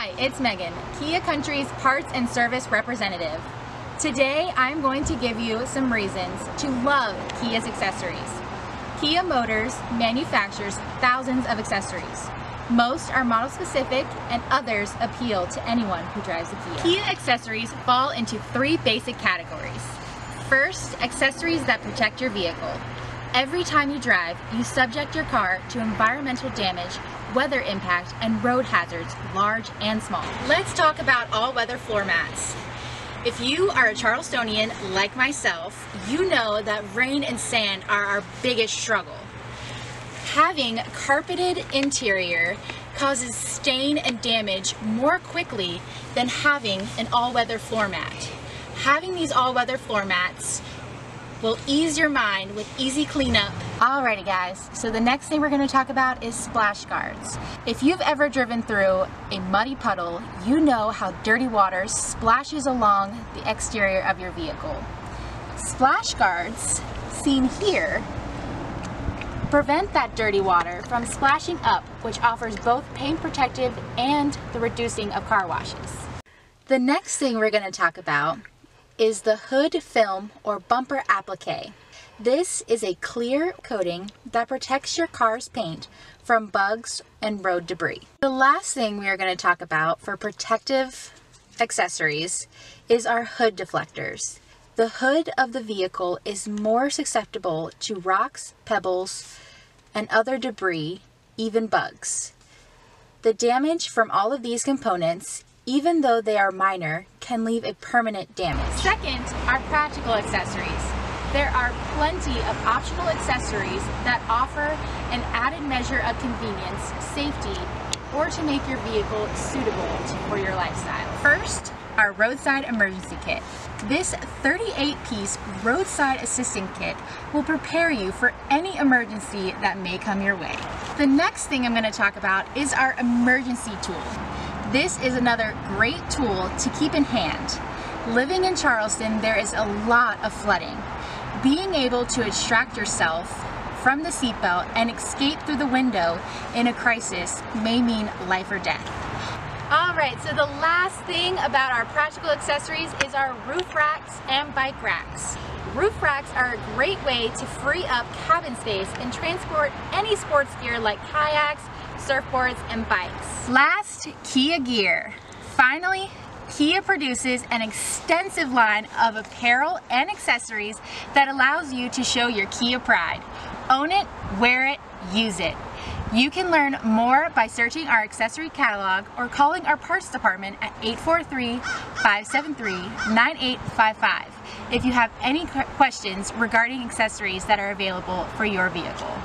Hi, it's Megan, Kia Country's parts and service representative. Today, I'm going to give you some reasons to love Kia's accessories. Kia Motors manufactures thousands of accessories. Most are model specific and others appeal to anyone who drives a Kia. Kia accessories fall into three basic categories. First, accessories that protect your vehicle. Every time you drive, you subject your car to environmental damage, weather impact, and road hazards, large and small. Let's talk about all-weather floor mats. If you are a Charlestonian like myself, you know that rain and sand are our biggest struggle. Having carpeted interior causes stain and damage more quickly than having an all-weather floor mat. Having these all-weather floor mats will ease your mind with easy cleanup. Alrighty guys, so the next thing we're going to talk about is splash guards. If you've ever driven through a muddy puddle, you know how dirty water splashes along the exterior of your vehicle. Splash guards, seen here, prevent that dirty water from splashing up, which offers both paint protective and the reducing of car washes. The next thing we're going to talk about is the hood film or bumper applique. This is a clear coating that protects your car's paint from bugs and road debris. The last thing we are going to talk about for protective accessories is our hood deflectors. The hood of the vehicle is more susceptible to rocks, pebbles, and other debris, even bugs. The damage from all of these components, even though they are minor, can leave a permanent damage. Second are practical accessories. There are plenty of optional accessories that offer an added measure of convenience, safety, or to make your vehicle suitable for your lifestyle. First, our roadside emergency kit. This 38-piece roadside assistant kit will prepare you for any emergency that may come your way. The next thing I'm going to talk about is our emergency tool. This is another great tool to keep in hand. Living in Charleston, there is a lot of flooding. Being able to extract yourself from the seatbelt and escape through the window in a crisis may mean life or death. Alright, so the last thing about our practical accessories is our roof racks and bike racks. Roof racks are a great way to free up cabin space and transport any sports gear like kayaks, surfboards, and bikes. Last, Kia gear. Finally, Kia produces an extensive line of apparel and accessories that allows you to show your Kia pride. Own it, wear it, use it. You can learn more by searching our accessory catalog or calling our parts department at 843-573-9855 if you have any questions regarding accessories that are available for your vehicle.